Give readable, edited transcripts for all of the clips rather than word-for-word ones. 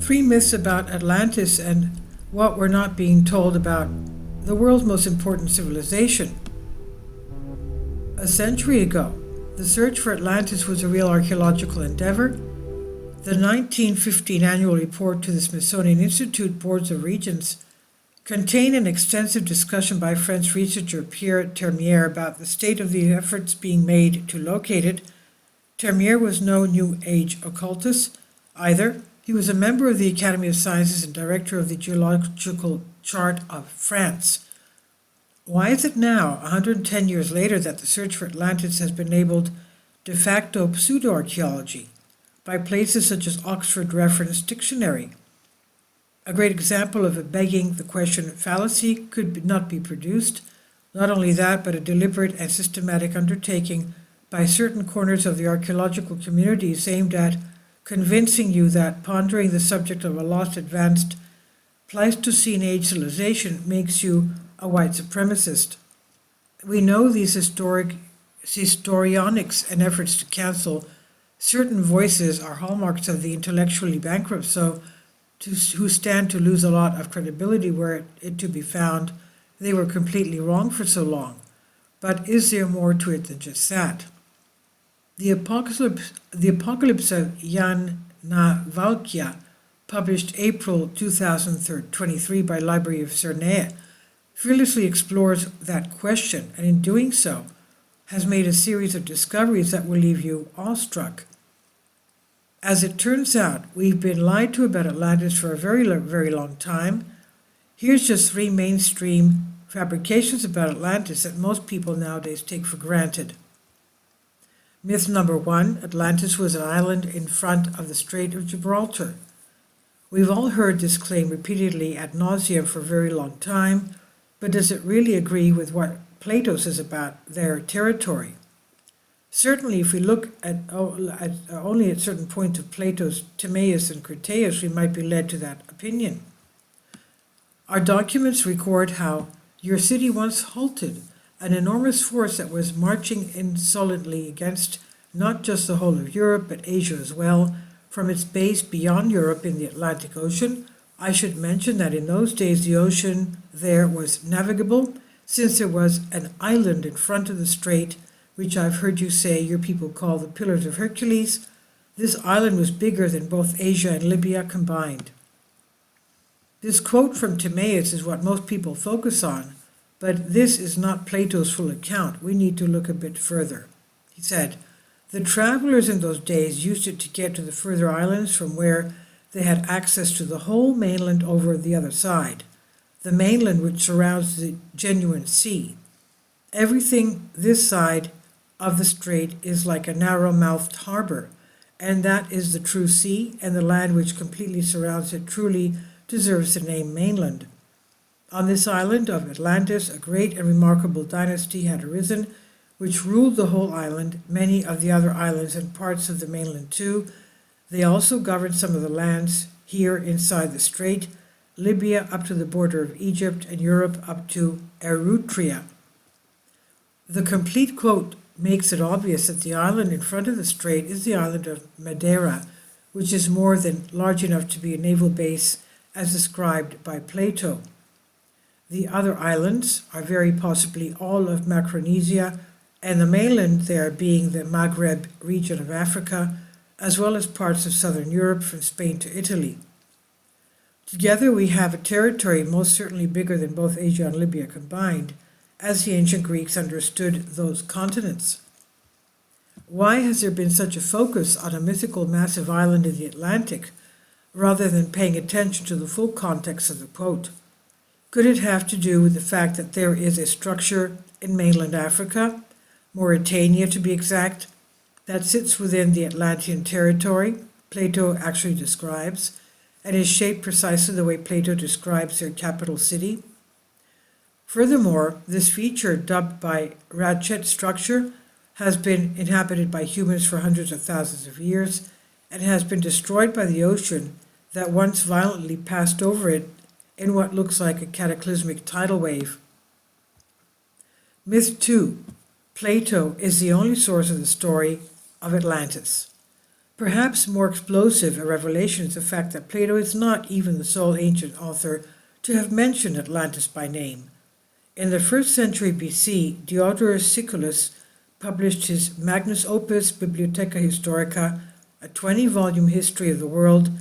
Three myths about Atlantis and what we're not being told about the world's most important civilization. A century ago, the search for Atlantis was a real archaeological endeavor. The 1915 annual report to the Smithsonian Institute Boards of Regents contained an extensive discussion by French researcher Pierre Termier about the state of the efforts being made to locate it. Termier was no New Age occultist either. He was a member of the Academy of Sciences and director of the Geological Chart of France. Why is it now, 110 years later, that the search for Atlantis has been labeled de facto pseudo-archaeology by places such as Oxford Reference Dictionary? A great example of a begging the question fallacy could not be produced. Not only that, but a deliberate and systematic undertaking by certain corners of the archaeological communities aimed at convincing you that pondering the subject of a lost advanced Pleistocene age civilization makes you a white supremacist. We know these historionics and efforts to cancel certain voices are hallmarks of the intellectually bankrupt, who stand to lose a lot of credibility were it to be found they were completely wrong for so long. But is there more to it than just that? The Apocalypse of Jan Navalkya, published April 2023 by Library of Cernay, fearlessly explores that question, and in doing so, has made a series of discoveries that will leave you awestruck. As it turns out, we've been lied to about Atlantis for a very long time. Here's just three mainstream fabrications about Atlantis that most people nowadays take for granted. Myth number one, Atlantis was an island in front of the Strait of Gibraltar. We've all heard this claim repeatedly ad nauseum for a very long time, but does it really agree with what Plato says about their territory? Certainly, if we look at only at certain points of Plato's Timaeus and Critias, we might be led to that opinion. Our documents record how your city once halted an enormous force that was marching insolently against not just the whole of Europe, but Asia as well, from its base beyond Europe in the Atlantic Ocean. I should mention that in those days the ocean there was navigable, since there was an island in front of the strait, which I've heard you say your people call the Pillars of Hercules. This island was bigger than both Asia and Libya combined. This quote from Timaeus is what most people focus on, but this is not Plato's full account. We need to look a bit further. He said, the travelers in those days used it to get to the further islands from where they had access to the whole mainland over the other side, the mainland which surrounds the genuine sea. Everything this side of the strait is like a narrow-mouthed harbor, and that is the true sea, and the land which completely surrounds it truly deserves the name mainland. On this island of Atlantis, a great and remarkable dynasty had arisen, which ruled the whole island, many of the other islands and parts of the mainland too. They also governed some of the lands here inside the strait, Libya up to the border of Egypt, and Europe up to Eritrea. The complete quote makes it obvious that the island in front of the strait is the island of Madeira, which is more than large enough to be a naval base as described by Plato. The other islands are very possibly all of Micronesia, and the mainland there being the Maghreb region of Africa, as well as parts of southern Europe from Spain to Italy. Together we have a territory most certainly bigger than both Asia and Libya combined, as the ancient Greeks understood those continents. Why has there been such a focus on a mythical massive island in the Atlantic, rather than paying attention to the full context of the quote? Could it have to do with the fact that there is a structure in mainland Africa, Mauritania to be exact, that sits within the Atlantean territory Plato actually describes, and is shaped precisely the way Plato describes their capital city? Furthermore, this feature, dubbed by Ratchet structure, has been inhabited by humans for hundreds of thousands of years, and has been destroyed by the ocean that once violently passed over it in what looks like a cataclysmic tidal wave. Myth 2. Plato is the only source of the story of Atlantis. Perhaps more explosive a revelation is the fact that Plato is not even the sole ancient author to have mentioned Atlantis by name. In the 1st century BC, Diodorus Siculus published his Magnus Opus Bibliotheca Historica, a 20-volume history of the world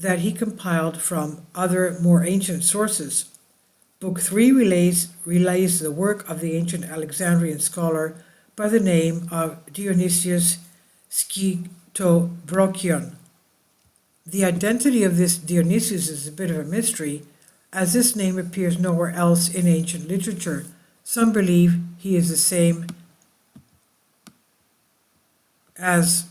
that he compiled from other more ancient sources. Book 3 relays the work of the ancient Alexandrian scholar by the name of Dionysius Scytobrochion. The identity of this Dionysius is a bit of a mystery, as this name appears nowhere else in ancient literature. Some believe he is the same as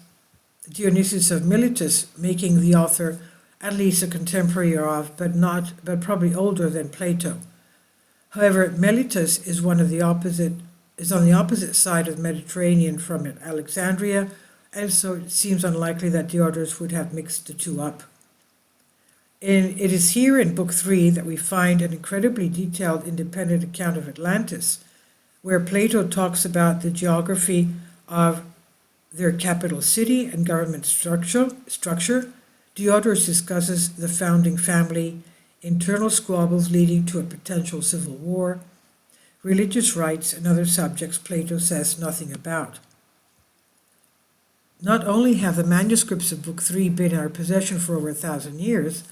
Dionysius of Miletus, making the author at least a contemporary of, but probably older than Plato. However, Miletus is on the opposite side of the Mediterranean from Alexandria, and so it seems unlikely that Diodorus would have mixed the two up. It is here in Book 3 that we find an incredibly detailed independent account of Atlantis, where Plato talks about the geography of their capital city and government structure. Diodorus discusses the founding family, internal squabbles leading to a potential civil war, religious rites, and other subjects Plato says nothing about. Not only have the manuscripts of Book 3 been in our possession for over 1,000 years,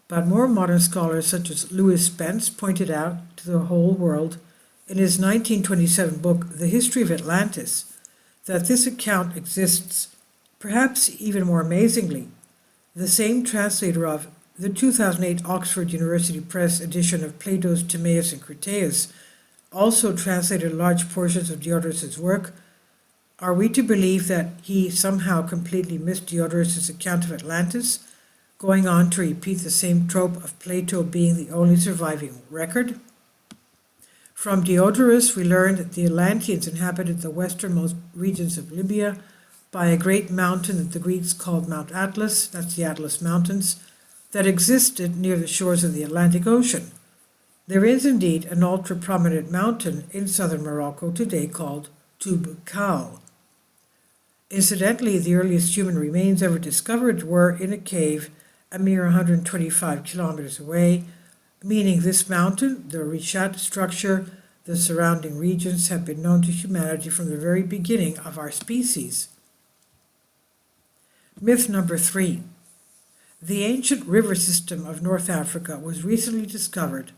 but more modern scholars such as Lewis Spence pointed out to the whole world in his 1927 book, The History of Atlantis, that this account exists, perhaps even more amazingly. The same translator of the 2008 Oxford University Press edition of Plato's Timaeus and Critias also translated large portions of Diodorus's work. Are we to believe that he somehow completely missed Diodorus's account of Atlantis, going on to repeat the same trope of Plato being the only surviving record? From Diodorus, we learned that the Atlanteans inhabited the westernmost regions of Libya by a great mountain that the Greeks called Mount Atlas, that's the Atlas Mountains, that existed near the shores of the Atlantic Ocean. There is indeed an ultra-prominent mountain in southern Morocco today called Toubkal. Incidentally, the earliest human remains ever discovered were in a cave a mere 125 kilometers away, meaning this mountain, the Richat structure, the surrounding regions have been known to humanity from the very beginning of our species. Myth number 3. The ancient river system of North Africa was recently discovered.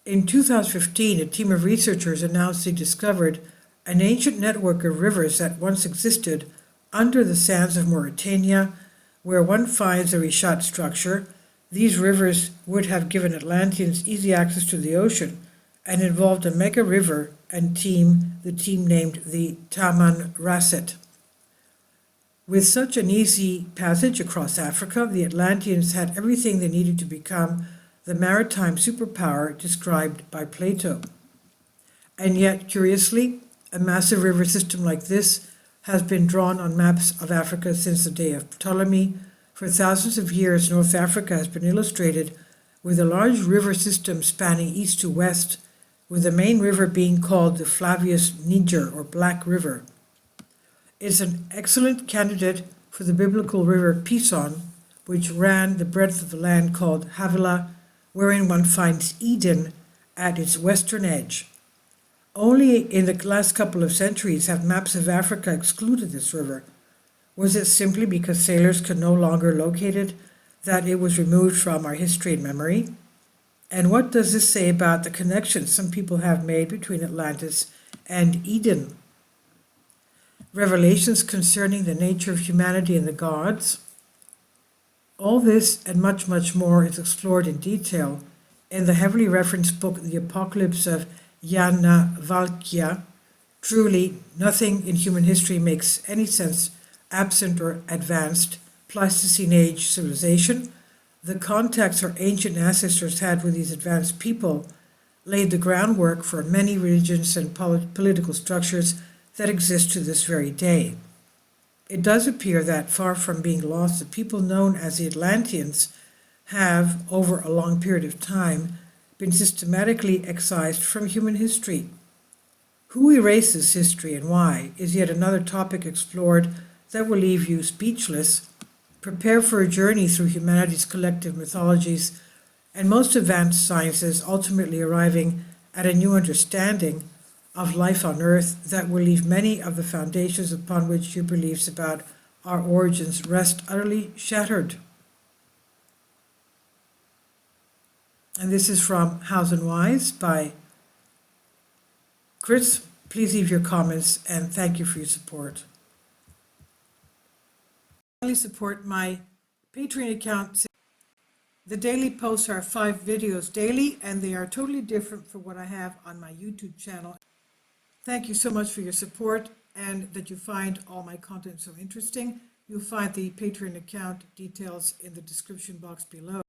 In 2015, a team of researchers announced they discovered an ancient network of rivers that once existed under the sands of Mauritania, where one finds the Richat structure. These rivers would have given Atlanteans easy access to the ocean and involved a mega river and the team named the Taman Rasset. With such an easy passage across Africa, the Atlanteans had everything they needed to become the maritime superpower described by Plato. And yet, curiously, a massive river system like this has been drawn on maps of Africa since the day of Ptolemy. For thousands of years, North Africa has been illustrated with a large river system spanning east to west, with the main river being called the Flavius Niger, or Black River. It's an excellent candidate for the biblical river Pison, which ran the breadth of the land called Havilah, wherein one finds Eden at its western edge. Only in the last couple of centuries have maps of Africa excluded this river. Was it simply because sailors could no longer locate it that it was removed from our history and memory? And what does this say about the connections some people have made between Atlantis and Eden? Revelations concerning the nature of humanity and the gods. All this and much, much more is explored in detail in the heavily referenced book The Apocalypse of Yajnavalkya. Truly, nothing in human history makes any sense absent or advanced Pleistocene age civilization. The contacts our ancient ancestors had with these advanced people laid the groundwork for many religions and political structures that exist to this very day. It does appear that, far from being lost, the people known as the Atlanteans have, over a long period of time, been systematically excised from human history. Who erases history and why is yet another topic explored that will leave you speechless. Prepare for a journey through humanity's collective mythologies and most advanced sciences, ultimately arriving at a new understanding of life on Earth that will leave many of the foundations upon which your beliefs about our origins rest utterly shattered. And this is from House and Wise by Chris. Please leave your comments and thank you for your support. Finally, support my Patreon account. The daily posts are 5 videos daily, and they are totally different from what I have on my YouTube channel. Thank you so much for your support and that you find all my content so interesting. You'll find the Patreon account details in the description box below.